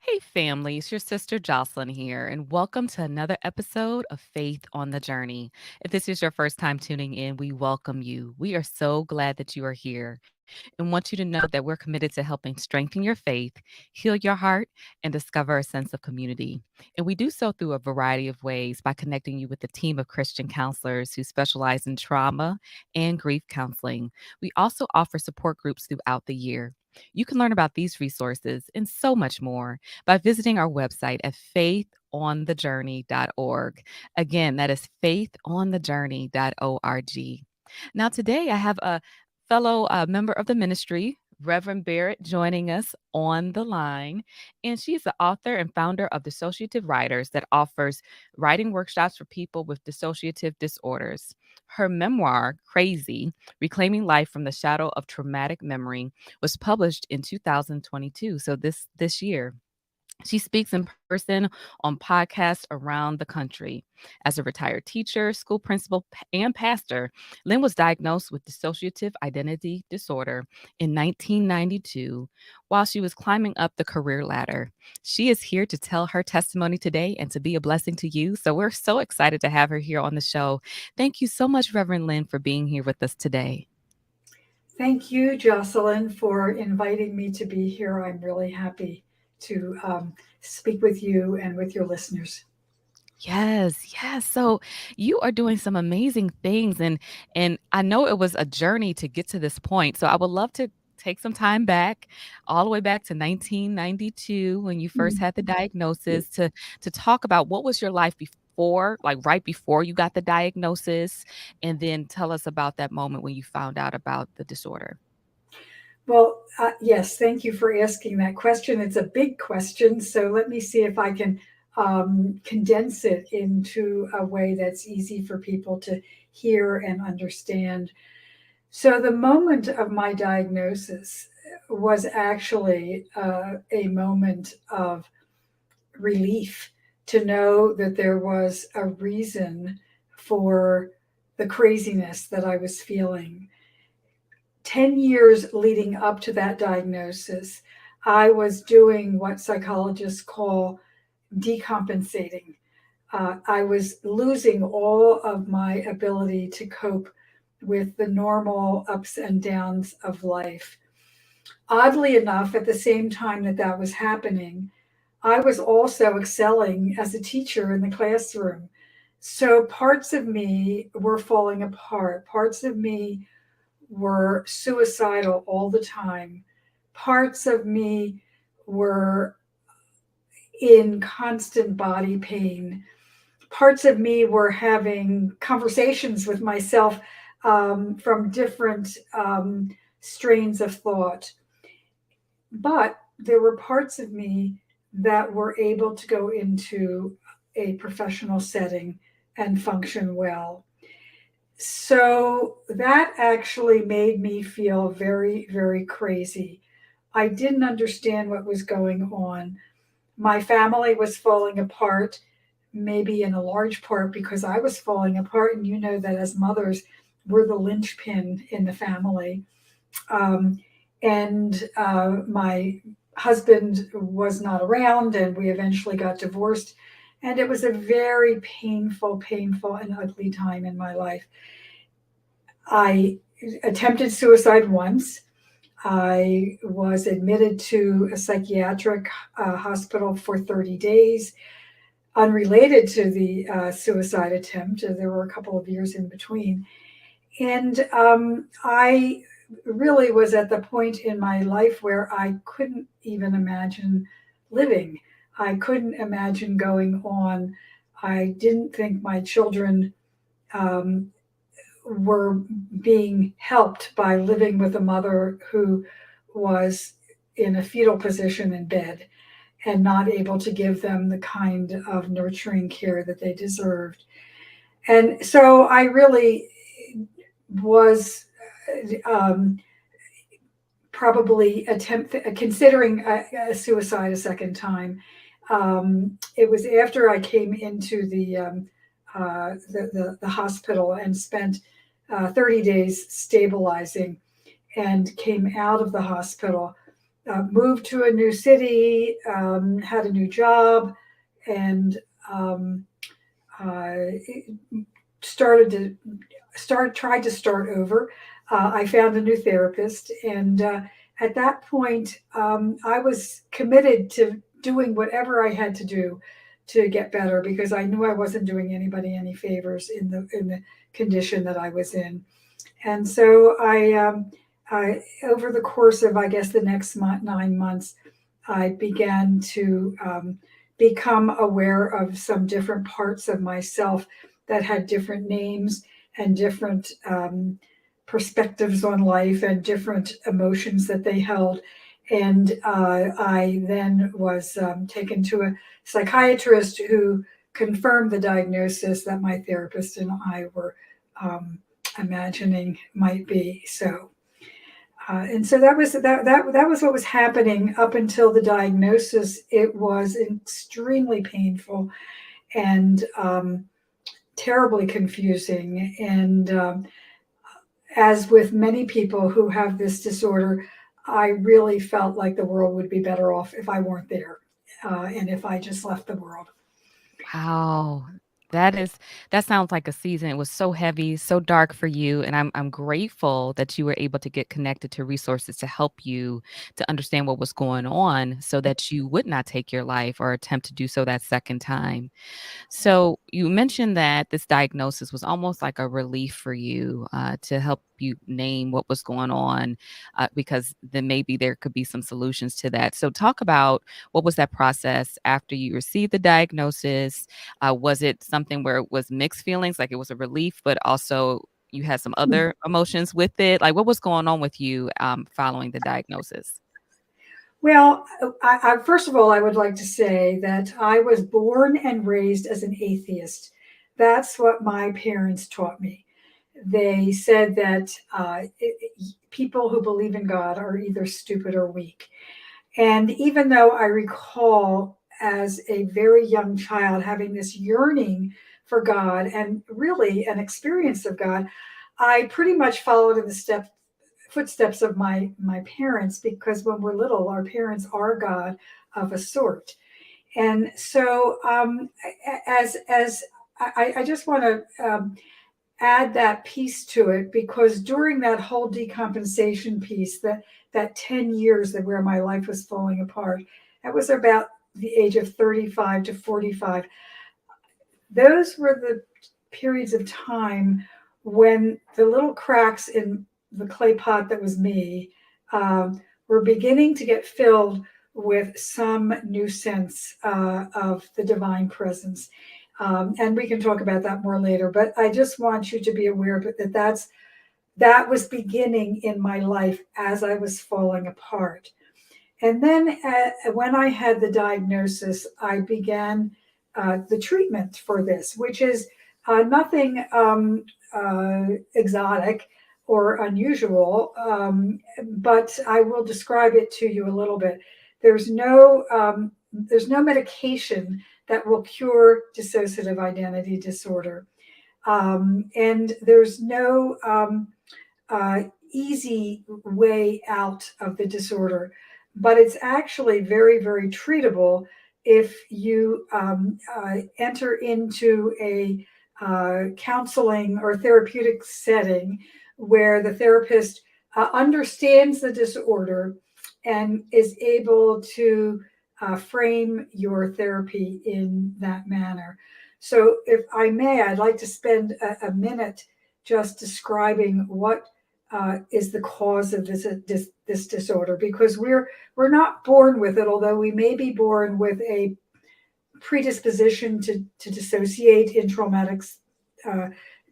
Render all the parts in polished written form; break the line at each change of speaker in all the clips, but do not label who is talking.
Hey, family, it's your sister Jocelyn here, and welcome to another episode of Faith on the Journey. If this is your first time tuning in, we welcome you. We are so glad that you are here and want you to know that we're committed to helping strengthen your faith, heal your heart, and discover a sense of community. And we do so through a variety of ways by connecting you with a team of Christian counselors who specialize in trauma and grief counseling. We also offer support groups throughout the year. You can learn about these resources and so much more by visiting our website at faithonthejourney.org. Again, that is faithonthejourney.org. Now, today I have a fellow member of the ministry, Reverend Barrett, joining us on the line. And she's the author and founder of Dissociative Writers that offers writing workshops for people with dissociative disorders. Her memoir, Crazy, Reclaiming Life from the Shadow of Traumatic Memory, was published in 2022, so this year. She speaks in person on podcasts around the country. As a retired teacher, school principal, and pastor, Lynn was diagnosed with dissociative identity disorder in 1992 while she was climbing up the career ladder. She is here to tell her testimony today and to be a blessing to you. So we're so excited to have her here on the show. Thank you so much, Reverend Lynn, for being here with us today.
Thank you, Jocelyn, for inviting me to be here. I'm really happy to speak with you and with your listeners.
Yes, yes. So you are doing some amazing things and I know it was a journey to get to this point. So I would love to take some time back, all the way back to 1992 when you first
Mm.
had the diagnosis to talk about what was your life before, like right before you got the diagnosis, and then tell us about that moment when you found out about the disorder.
Well, yes, thank you for asking that question. It's a big question, so let me see if I can condense it into a way that's easy for people to hear and understand. So, the moment of my diagnosis was actually a moment of relief to know that there was a reason for the craziness that I was feeling. 10 years leading up to that diagnosis, I was doing what psychologists call decompensating. I was losing all of my ability to cope with the normal ups and downs of life. Oddly enough, at the same time that that was happening, I was also excelling as a teacher in the classroom. So parts of me were falling apart. Parts of me were suicidal all the time. Parts of me were in constant body pain. Parts of me were having conversations with myself from different strains of thought. But there were parts of me that were able to go into a professional setting and function well. So that actually made me feel very, very crazy. I didn't understand what was going on. My family was falling apart, maybe in a large part because I was falling apart. And you know that as mothers, we're the linchpin in the family. Um, and my husband was not around, and we eventually got divorced. And it was a very painful, painful, and ugly time in my life. I attempted suicide once. I was admitted to a psychiatric hospital for 30 days, unrelated to the suicide attempt. There were a couple of years in between. And I really was at the point in my life where I couldn't even imagine living. I couldn't imagine going on. I didn't think my children um, were being helped by living with a mother who was in a fetal position in bed and not able to give them the kind of nurturing care that they deserved. And so I really was um, probably considering a suicide a second time. It was after I came into the hospital and spent 30 days stabilizing and came out of the hospital moved to a new city, had a new job, and um, started to tried to start over. I found a new therapist, and at that point, I was committed to doing whatever I had to do to get better because I knew I wasn't doing anybody any favors in the condition that I was in. And so I over the course of I guess the next 9 months, I began to become aware of some different parts of myself that had different names and different perspectives on life and different emotions that they held. And I then was taken to a psychiatrist who confirmed the diagnosis that my therapist and I were um, imagining might be. So, and so that was what was happening up until the diagnosis. It was extremely painful and terribly confusing. And as with many people who have this disorder, I really felt like the world would be better off if I weren't there, and if I just left the world.
Wow. That is that sounds like a season. It was so heavy, so dark for you, and I'm grateful that you were able to get connected to resources to help you to understand what was going on so that you would not take your life or attempt to do so that second time. So you mentioned that this diagnosis was almost like a relief for you to help you name what was going on, because then maybe there could be some solutions to that. So talk about what was that process after you received the diagnosis? Was it something where it was mixed feelings, like it was a relief, but also you had some other emotions with it? Like what was going on with you following the diagnosis?
Well, first of all, I would like to say that I was born and raised as an atheist. That's what my parents taught me. They said that people who believe in God are either stupid or weak. And even though I recall as a very young child having this yearning for God and really an experience of God, I pretty much followed in the footsteps of my parents because when we're little, our parents are God of a sort. And so, as I just want to add that piece to it because during that whole decompensation piece, that 10 years that where my life was falling apart, that was about the age of 35 to 45. Those were the periods of time when the little cracks in the clay pot that was me were beginning to get filled with some new sense of the divine presence. And we can talk about that more later. But I just want you to be aware that that was beginning in my life as I was falling apart. And then when I had the diagnosis, I began the treatment for this, which is nothing exotic or unusual, but I will describe it to you a little bit. There's no medication that will cure dissociative identity disorder, and there's no easy way out of the disorder, but it's actually very, very treatable if you enter into a counseling or therapeutic setting where the therapist understands the disorder and is able to frame your therapy in that manner. So, if I may, I'd like to spend a minute just describing what is the cause of this disorder because we're not born with it, although we may be born with a predisposition to dissociate in traumatic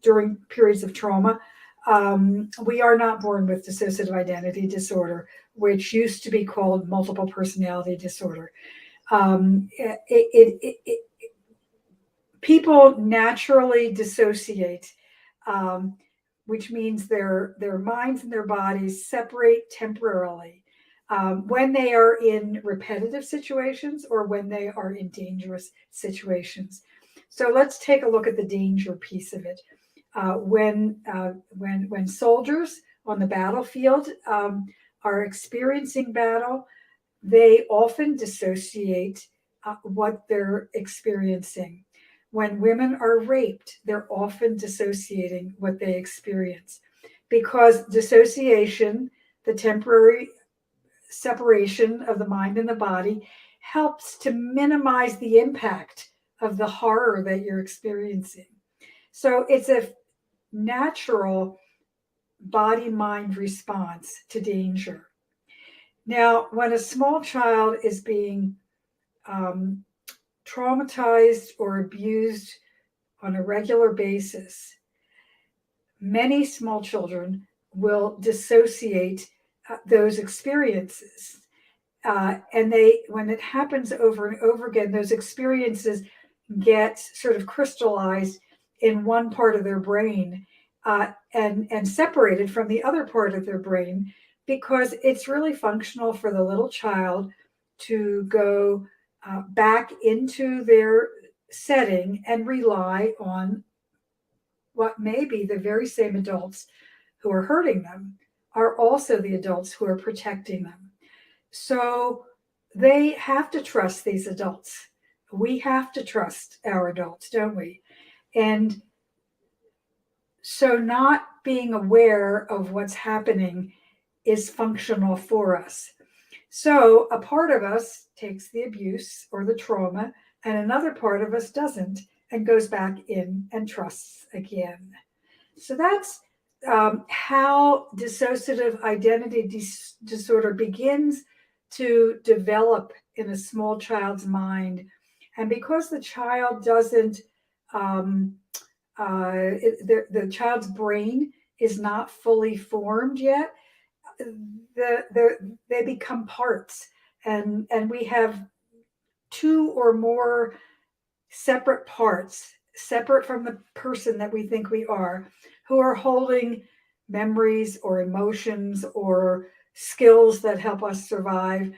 during periods of trauma. We are not born with dissociative identity disorder, which used to be called multiple personality disorder. It people naturally dissociate, um, which means their minds and their bodies separate temporarily when they are in repetitive situations or when they are in dangerous situations. So let's take a look at the danger piece of it. When soldiers on the battlefield are experiencing battle, they often dissociate what they're experiencing. When women are raped, they're often dissociating what they experience because dissociation, the temporary separation of the mind and the body, helps to minimize the impact of the horror that you're experiencing. So it's a natural body mind response to danger. Now, when a small child is being um, traumatized or abused on a regular basis, many small children will dissociate those experiences. And when it happens over and over again, those experiences get sort of crystallized in one part of their brain and separated from the other part of their brain because it's really functional for the little child to go back into their setting and rely on what may be the very same adults who are hurting them are also the adults who are protecting them. So they have to trust these adults. We have to trust our adults, don't we? And so not being aware of what's happening is functional for us. So a part of us takes the abuse or the trauma, and another part of us doesn't and goes back in and trusts again. So that's how dissociative identity disorder begins to develop in a small child's mind. And because the child doesn't, the child's brain is not fully formed yet, they become parts. And we have two or more separate parts, separate from the person that we think we are, who are holding memories or emotions or skills that help us survive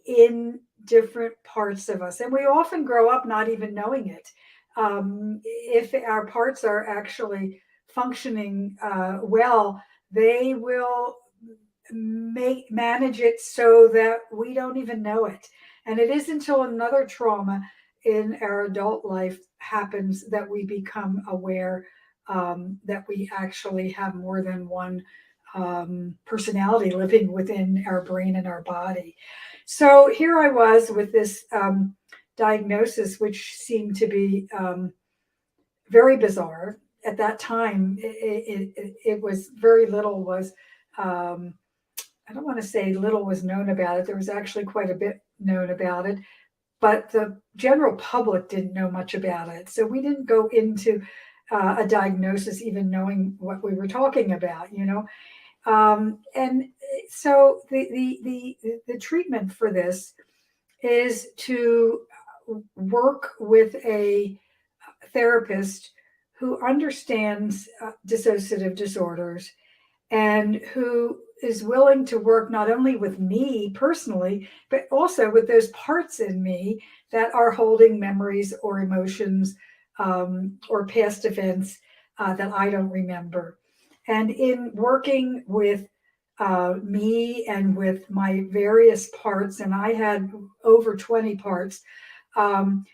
in different parts of us. And we often grow up not even knowing it. If our parts are actually functioning well, they will manage it so that we don't even know it. And it isn't until another trauma in our adult life happens that we become aware that we actually have more than one personality living within our brain and our body. So here I was with this diagnosis, which seemed to be very bizarre. At that time, it was very little was, I don't want to say little was known about it. There was actually quite a bit known about it, but the general public didn't know much about it. So we didn't go into a diagnosis even knowing what we were talking about, you know. And so the treatment for this is to work with a therapist who understands dissociative disorders and who is willing to work not only with me personally, but also with those parts in me that are holding memories or emotions or past events that I don't remember. And in working with me and with my various parts, and I had over 20 parts, um,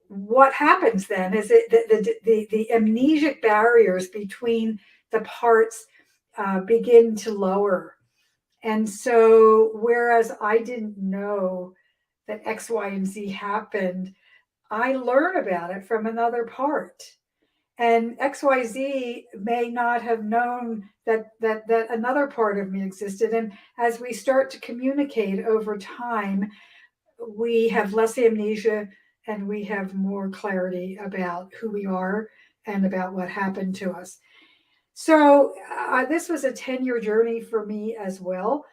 what happens then is the amnesic barriers between the parts begin to lower. And so, whereas I didn't know that X, Y, and Z happened, I learn about it from another part. And XYZ may not have known that another part of me existed. And as we start to communicate over time, we have less amnesia and we have more clarity about who we are and about what happened to us. So this was a 10-year journey for me as well.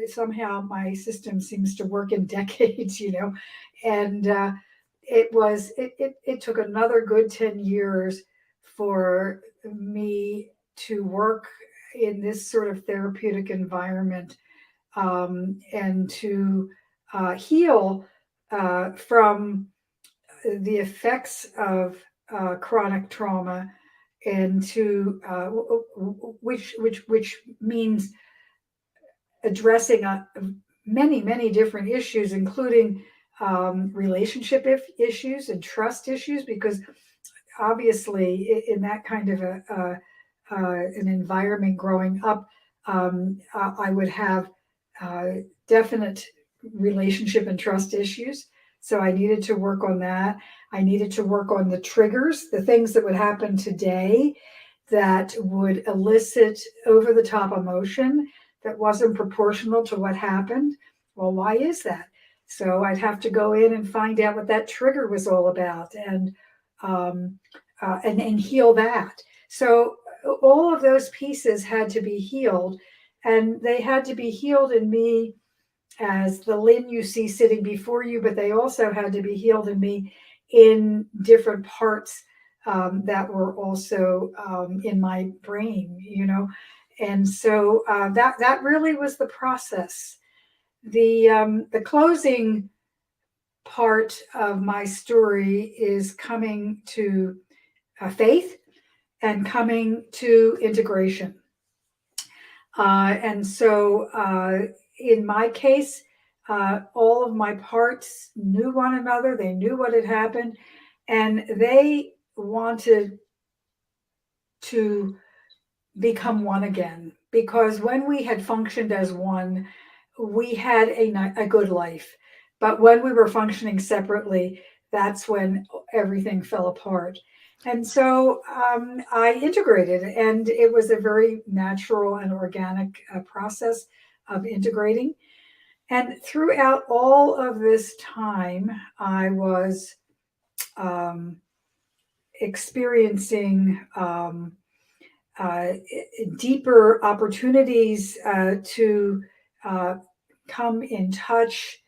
Somehow my system seems to work in decades, you know, and it took another good 10 years for me to work in this sort of therapeutic environment and to heal from the effects of chronic trauma and to which means addressing many, many different issues, including relationship issues and trust issues, because obviously in that kind of an environment growing up, I would have uh, definite relationship and trust issues. So I needed to work on that. I needed to work on the triggers, the things that would happen today that would elicit over the top emotion that wasn't proportional to what happened. Well, why is that? So I'd have to go in and find out what that trigger was all about, um, and heal that. So all of those pieces had to be healed, and they had to be healed in me as the Lyn you see sitting before you, but they also had to be healed in me in different parts that were also in my brain, And so that really was the process. The closing part of my story is coming to faith and coming to integration. And so in my case, all of my parts knew one another, they knew what had happened, and they wanted to become one again. Because when we had functioned as one, we had a good life. But when we were functioning separately, that's when everything fell apart. And so I integrated, and it was a very natural and organic process of integrating. And throughout all of this time, I was um, experiencing uh, deeper opportunities to uh, come in touch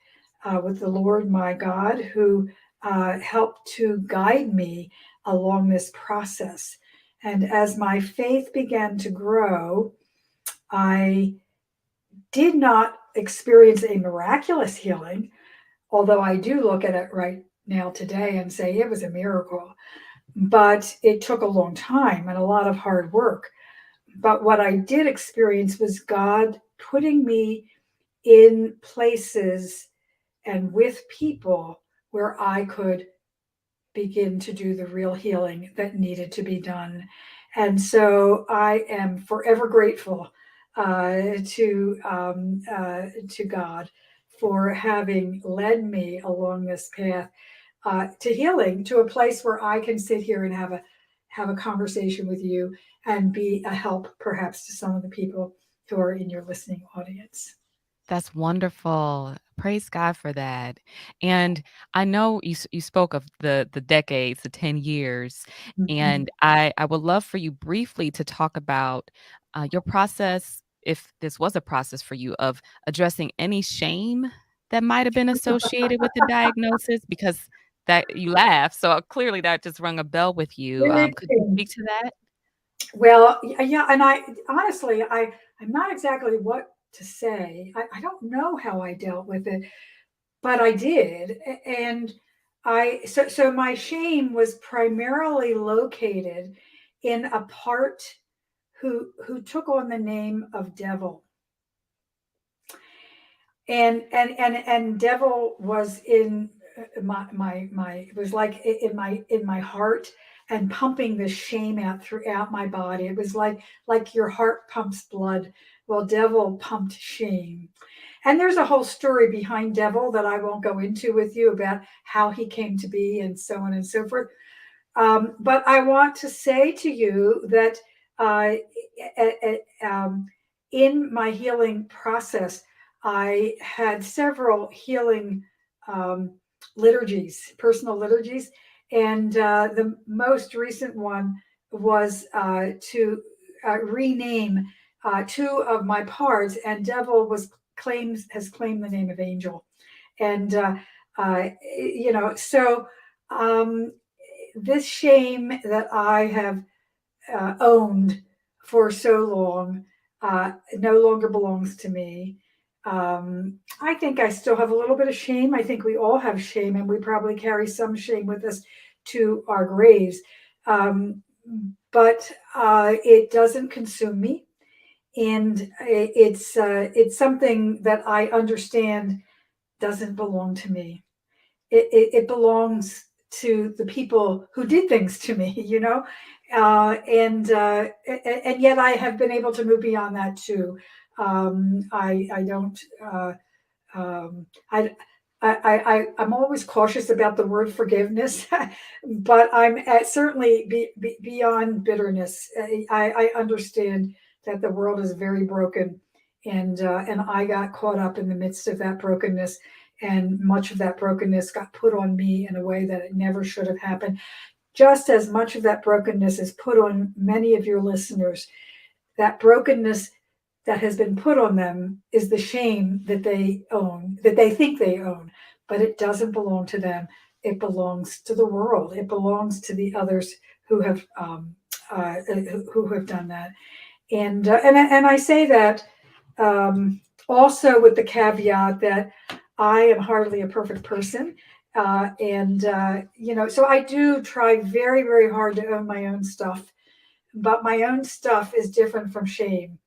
with the Lord my God, who helped to guide me along this process. And as my faith began to grow, I did not experience a miraculous healing, although I do look at it right now today and say it was a miracle. But it took a long time and a lot of hard work. But what I did experience was God putting me in places and with people where I could begin to do the real healing that needed to be done. And so I am forever grateful to God for having led me along this path to healing, to a place where I can sit here and have a conversation with you and be a help, perhaps, to some of the people who are in your listening audience.
That's wonderful. Praise God for that. And I know you spoke of the decades, the 10 years,
Mhm.
and I would love for you briefly to talk about your process, if this was a process for you, of addressing any shame that might have been associated with the diagnosis, because that you laugh, so clearly that just rung a bell with you. Could you speak to that?
Well, yeah, and I honestly, I'm not exactly what to say. I don't know how I dealt with it, but I did, and so my shame was primarily located in a part who took on the name of devil, and devil was in my it was like in my heart, and pumping the shame out throughout my body. It was like your heart pumps blood. Well, devil pumped shame. And there's a whole story behind devil that I won't go into with you about how he came to be and so on and so forth. But I want to say to you that uh, in my healing process, I had several healing um, liturgies, personal liturgies, and the most recent one was to rename two of my parts, and devil was claims has claimed the name of angel, and so um, this shame that I have owned for so long no longer belongs to me. I think I still have a little bit of shame. I think we all have shame, and we probably carry some shame with us to our graves. Um, but it doesn't consume me. and it's something that I understand doesn't belong to me. It belongs to the people who did things to me, and yet I have been able to move beyond that too. I don't. Um, I, I'm always cautious about the word forgiveness, but I'm certainly beyond bitterness. I understand that the world is very broken, and I got caught up in the midst of that brokenness, and much of that brokenness got put on me in a way that it never should have happened. Just as much of that brokenness is put on many of your listeners, that brokenness that has been put on them is the shame that they own, that they think they own, but it doesn't belong to them. It belongs to the world. It belongs to the others who have who have done that. And I say that also with the caveat that I am hardly a perfect person. So I do try very, very hard to own my own stuff, but my own stuff is different from shame.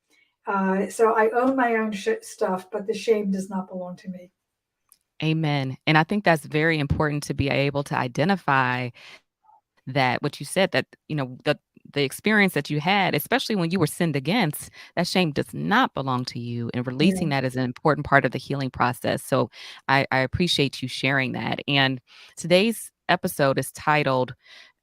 So I own my own stuff, but the shame does not belong to me.
Amen. And I think that's very important to be able to identify that what you said that, the experience that you had, especially when you were sinned against, that shame does not belong to you. And
Yeah.
releasing that is an important part of the healing process. So I appreciate you sharing that. And today's episode is titled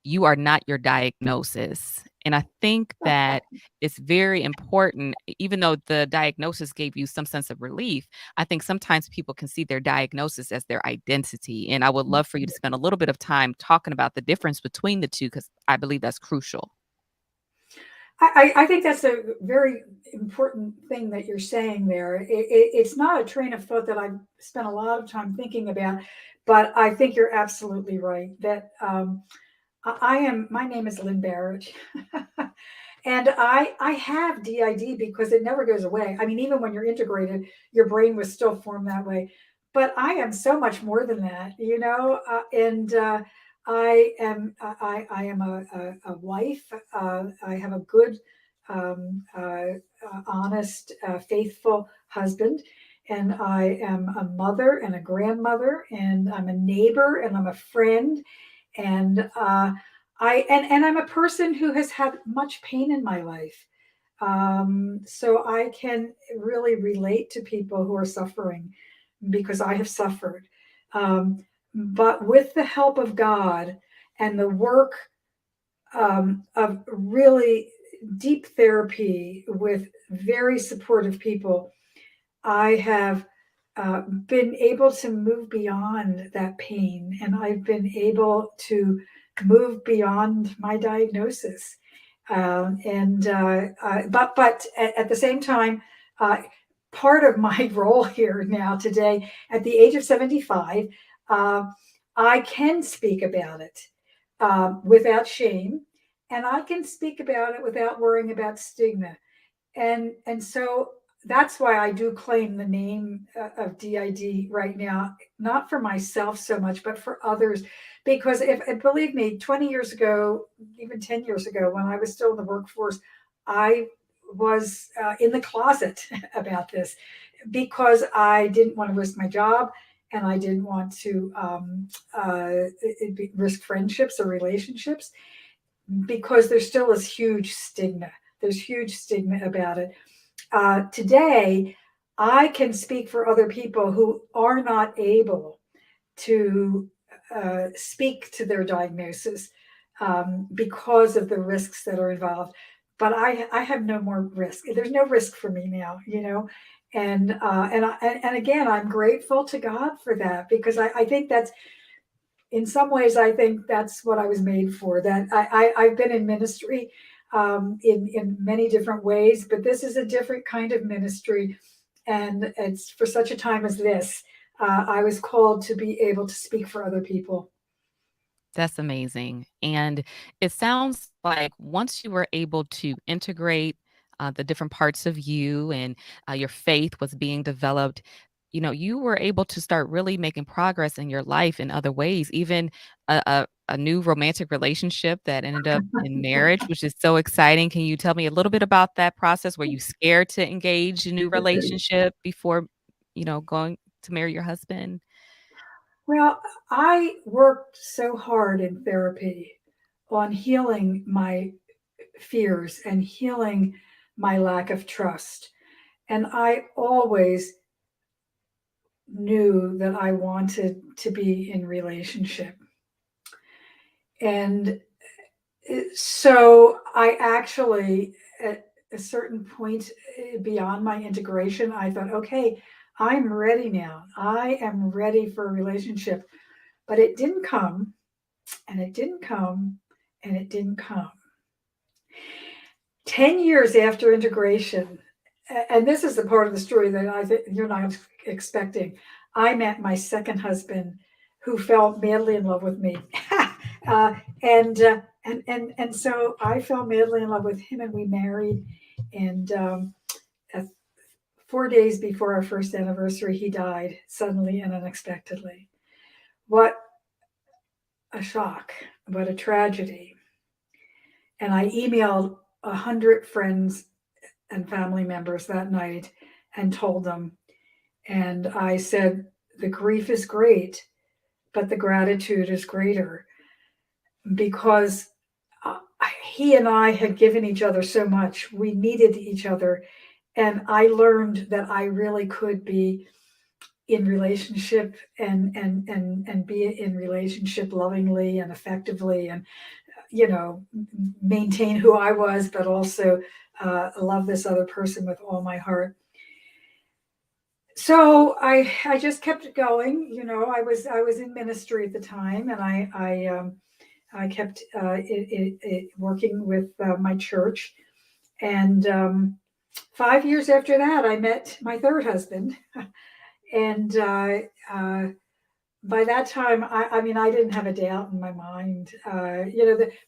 "You Are Not Your Diagnosis." And I think that it's very important, even though the diagnosis gave you some sense of relief, I think sometimes people can see their diagnosis as their identity. And I would love for you to spend a little bit of time talking about the difference between the two, because I believe that's crucial.
I think that's a very important thing that you're saying there. It's not a train of thought that I've spent a lot of time thinking about, but I think you're absolutely right that my name is Lyn Barrett. And I have DID because it never goes away. I mean, even when you're integrated, your brain was still formed that way. But I am so much more than that, and I am a wife. I have a good, honest, faithful husband, and I am a mother and a grandmother, and I'm a neighbor, and I'm a friend, and and I'm a person who has had much pain in my life. So I can really relate to people who are suffering because I have suffered. But with the help of God and the work of really deep therapy with very supportive people, I have been able to move beyond that pain, and I've been able to move beyond my diagnosis. But at the same time, uh, part of my role here now today, at the age of 75, uh, I can speak about it without shame, and I can speak about it without worrying about stigma. And so that's why I do claim the name of DID right now, not for myself so much, but for others. Because if and believe me, 20 years ago, even 10 years ago, when I was still in the workforce, I was in the closet about this because I didn't want to risk my job, and I didn't want to risk friendships or relationships, because there still is huge stigma. There's huge stigma about it. Today, I can speak for other people who are not able to speak to their diagnosis because of the risks that are involved. But I have no more risk. There's no risk for me now, and again, I'm grateful to God for that, because I think that's, in some ways, I think that's what I was made for. That I've been in ministry in many different ways, but this is a different kind of ministry, and it's for such a time as this. I was called to be able to speak for other people.
That's amazing. And it sounds like once you were able to integrate the different parts of you and your faith was being developed, you were able to start really making progress in your life in other ways, even a new romantic relationship that ended up in marriage, which is so exciting. Can you tell me a little bit about that process? Were you scared to engage in a new relationship before, going to marry your husband?
Well, I worked so hard in therapy on healing my fears and healing my lack of trust. And I always knew that I wanted to be in relationship. And so I actually, at a certain point beyond my integration, I thought, okay, I'm ready now. I am ready for a relationship. But it didn't come, and it didn't come, and it didn't come. 10 years after integration, and this is the part of the story that I think you're not expecting. I met my second husband who fell madly in love with me. uh, and so I fell madly in love with him, and we married. And 4 days before our first anniversary, he died suddenly and unexpectedly. What a shock! What a tragedy! And I emailed 100 friends and family members that night and told them. And I said, the grief is great, but the gratitude is greater because uh, he and I had given each other so much. We needed each other. And I learned that I really could be in relationship and be in relationship lovingly and effectively and maintain who I was, but also love this other person with all my heart. So I just kept it going. I was in ministry at the time, and I kept working with my church. And 5 years after that, I met my third husband, and by that time, I mean, I didn't have a doubt in my mind.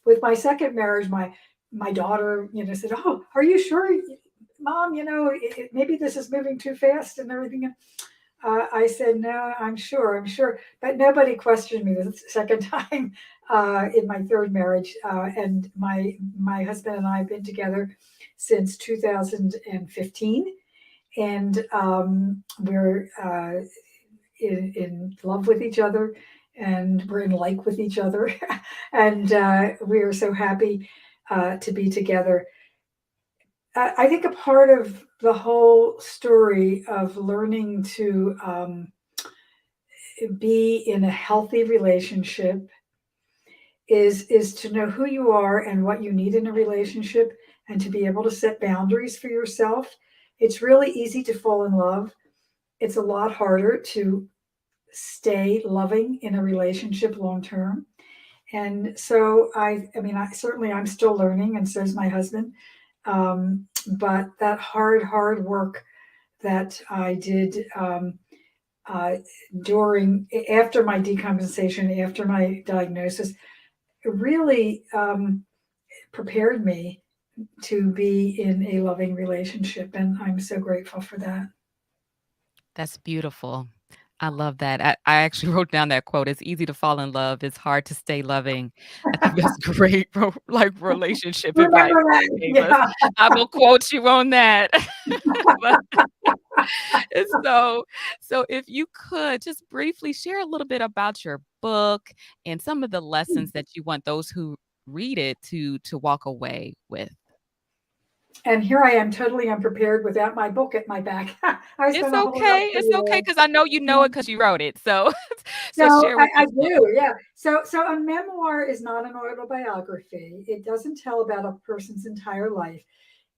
With my second marriage, my daughter, said, "Oh, are you sure, Mom? Maybe this is moving too fast and everything." I said, "No, I'm sure, I'm sure." But nobody questioned me the second time in my third marriage, and my husband and I have been together since 2015, and we're in love with each other, and we're in like with each other, and we are so happy to be together. I think a part of the whole story of learning to be in a healthy relationship is to know who you are and what you need in a relationship, and to be able to set boundaries for yourself. It's really easy to fall in love. It's a lot harder to stay loving in a relationship long term. And so I mean, certainly I'm still learning, and so is my husband. But that hard work that I did uh, during after my decompensation, after my diagnosis, really prepared me to be in a loving relationship, and I'm so grateful for that.
That's beautiful. I love that. I actually wrote down that quote. It's easy to fall in love. It's hard to stay loving. I think that's great, relationship advice
Remember
that
that?
you gave us.
Yeah.
I will quote you on that. But it's so if you could just briefly share a little bit about your book and some of the lessons that you want those who read it to walk away with.
And here I am totally unprepared without my book at my back. I was
It's
going to hold it up
okay.
for
It's okay
you.
because I know you know
Yeah.
it because you wrote it. So so
So
share
I,
what
I
this book.
do, yeah. So a memoir is not an autobiography. It doesn't tell about a person's entire life.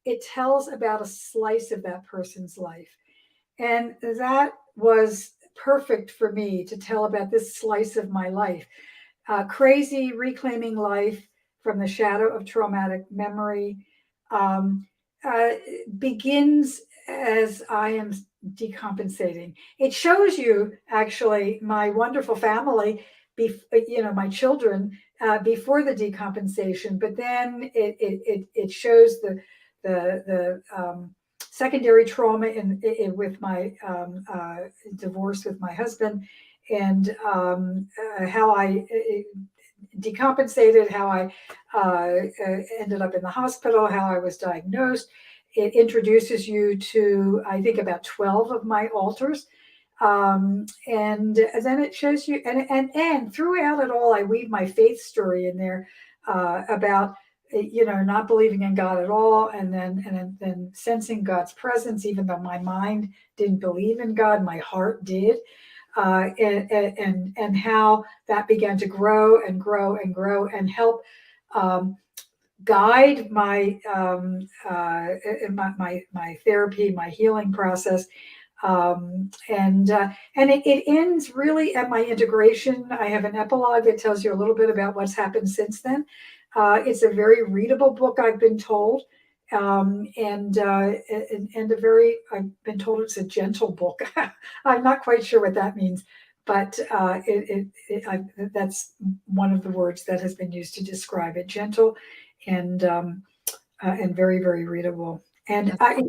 It tells about a slice of that person's life. And that was perfect for me to tell about this slice of my life. Crazy reclaiming life from the shadow of traumatic memory um, uh, begins as I am decompensating. It shows you actually my wonderful family, my children before the decompensation, but then it shows the secondary trauma with my divorce with my husband, and how I decompensated, how I ended up in the hospital, how I was diagnosed. It introduces you to, I think, about 12 of my altars. And then it shows you, and throughout it all, I weave my faith story in there about not believing in God at all, and then sensing God's presence, even though my mind didn't believe in God, my heart did, and how that began to grow and grow and grow and help um, guide my therapy, my healing process. And it ends really at my integration. I have an epilogue that tells you a little bit about what's happened since then. It's a very readable book, I've been told, and I've been told it's a gentle book. I'm not quite sure what that means, but that's one of the words that has been used to describe it: gentle and very, very readable. And I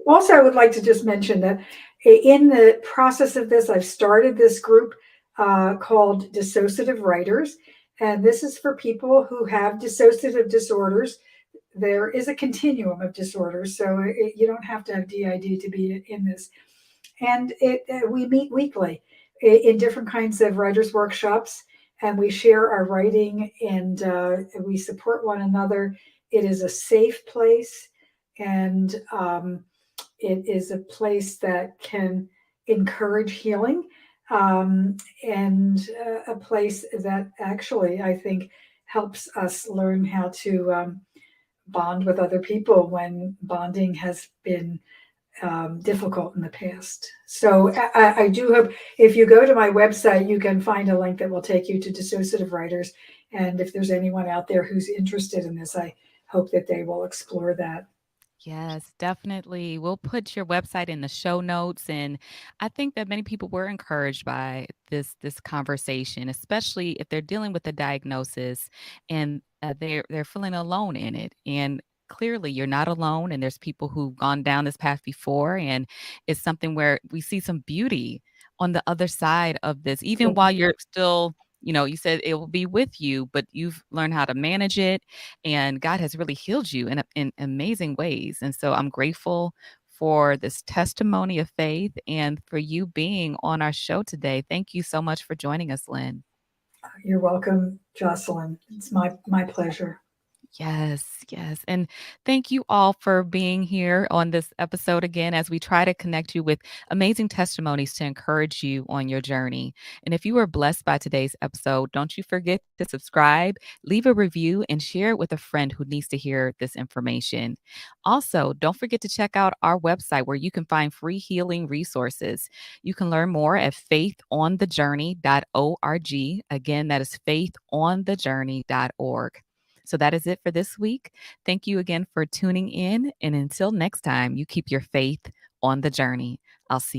would like to just mention that in the process of this, I've started this group called Dissociative Writers. And this is for people who have dissociative disorders. There is a continuum of disorders, so you don't have to have DID to be in this. And we meet weekly in different kinds of writers' workshops, and we share our writing, and we support one another. It is a safe place, and it is a place that can encourage healing, and a place that actually, I think, helps us learn how to bond with other people when bonding has been difficult in the past. So I do hope if you go to my website, you can find a link that will take you to Dissociative Writers. And if there's anyone out there who's interested in this, I hope that they will explore that.
Yes, definitely. We'll put your website in the show notes, and I think that many people were encouraged by this conversation, especially if they're dealing with a diagnosis and they're feeling alone in it. And clearly, you're not alone, and there's people who've gone down this path before, and it's something where we see some beauty on the other side of this, even while you're still. You said it will be with you, but you've learned how to manage it, and God has really healed you in amazing ways. And so I'm grateful for this testimony of faith and for you being on our show today. Thank you so much for joining us, Lyn.
You're welcome, Jocelyn. It's my pleasure.
Yes, yes. And thank you all for being here on this episode again as we try to connect you with amazing testimonies to encourage you on your journey. And if you were blessed by today's episode, don't you forget to subscribe, leave a review, and share it with a friend who needs to hear this information. Also, don't forget to check out our website where you can find free healing resources. You can learn more at faithonthejourney.org. Again, that is faithonthejourney.org. So that is it for this week. Thank you again for tuning in. And until next time, you keep your faith on the journey. I'll see